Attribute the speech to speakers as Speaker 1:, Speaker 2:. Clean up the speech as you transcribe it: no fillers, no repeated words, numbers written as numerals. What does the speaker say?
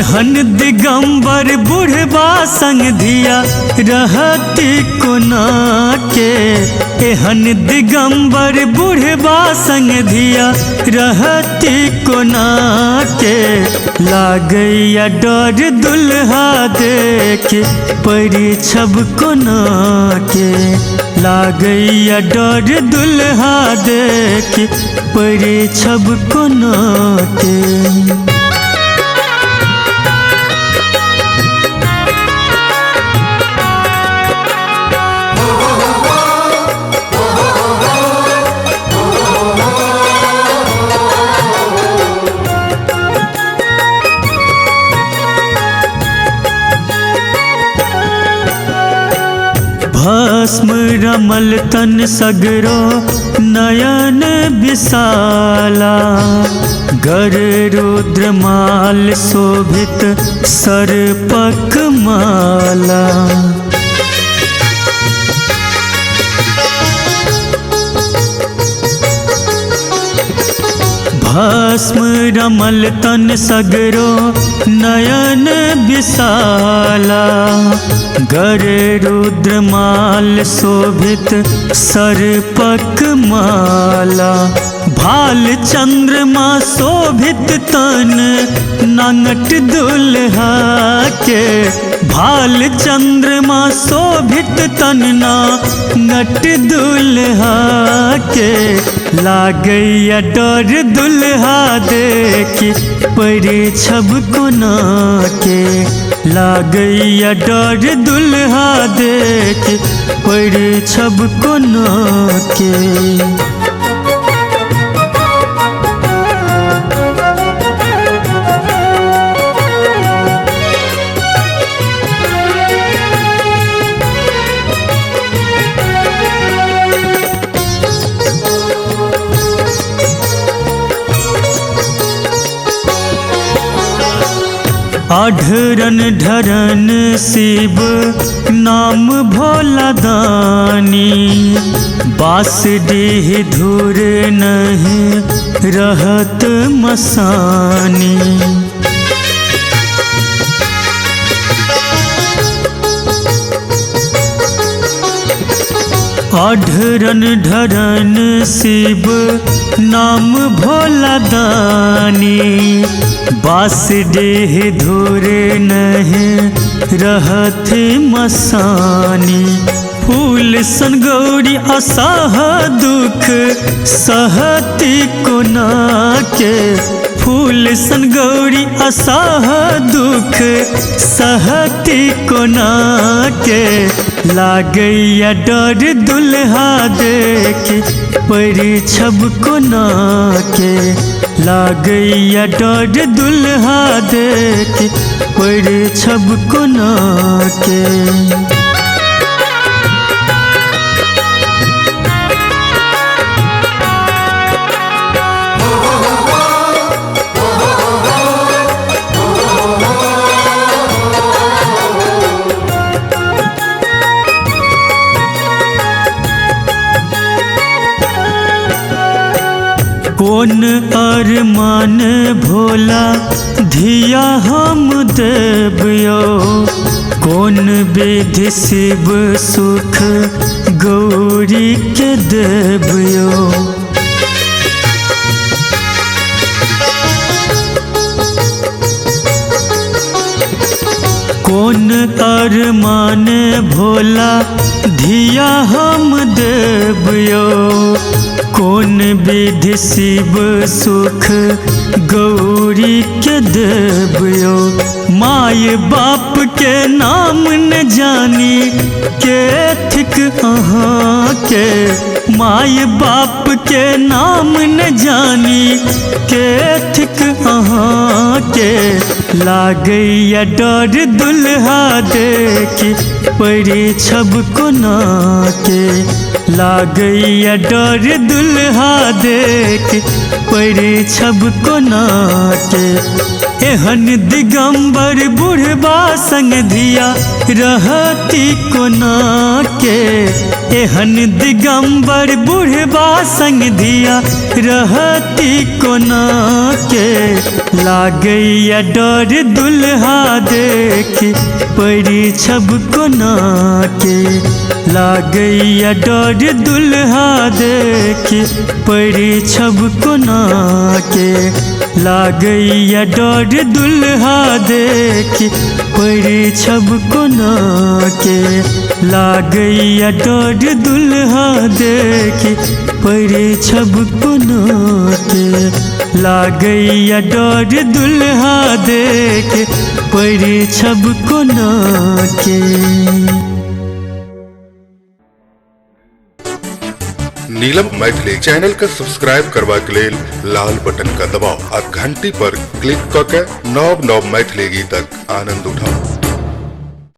Speaker 1: एहन दिगंबर बुढ़बा संग धिया रहती कोना के। एहन दिगंबर बुढ़बा संग धिया रहती कोना के। लागैया डर दुल्हा देख परी छब कोना के। लागैया डर दुल्हा देख परी छब कोना के। भस्म रमल तन सगरो नयन विशाला। गर रुद्रमाल शोभित सर्पक माला। भस्म रमल तन सगरो नयन विशाला। गर रुद्रमाल शोभित सर्पक माला। भाल चंद्रमा शोभित तन नांगट दुल्हा के। भाल चंद्रमा शोभित तन नांगट दुल्हा के। लागैया डर दुल्हा देखी परी छब कोना के। लागैया डर दुल्हा देखी परी छब कोना के। अढरन ढरन शिव नाम भोला दानी। बांसडीह धूर नहीं रहत मसानी। अढरन ढरन शिव नाम भोला दानी। बांसडीह धूर नहीं रहत मसानी। फूल सन गौरी असह दुख सहती कोना के। फूल सन गौरी असह दुख सहती कोना के। लागैया डर दुल्हा देखी परी छब कोना के। लागैया डर दुल्हा देखी परी छब कोना के। कौन अरमान भोला धिया हम देवयो। कौन विधि शिव सुख गौरी के देवयो। कौन अरमान भोला धिया हम देवयो। कौन विधि शिव सुख गौरी के देवयो। माय बाप के नाम न जानी के थिक अहाँ के। माय बाप के नाम न जानी के थिक अहाँ के। लागैया डर दुल्हा देखी परी छब कोना के। लागैया डर दुल्हा देख परी छब कोना के। एहन दिगंबर बुढ़बा संग धिया रहती कोना के। एहन दिगंबर बुढ़बा संग धिया रहती कोना के। लागैया डर दुल्हा देखी परी छब कोना के। लागैया डर दुल्हा देखी परी छब कोना के। लागैया डर दुल्हा देखी परी छब कोना के। लागैया डर दुल्हा देखी परी छब कोना के। लागैया डर दुल्हा देखी परी छब कोना के।
Speaker 2: नीलम मैथिली चैनल का सब्सक्राइब करबा के लेल लाल बटन का दबाव आ घंटी पर क्लिक करके नव नव मैथिली गीतक आनंद उठाओ।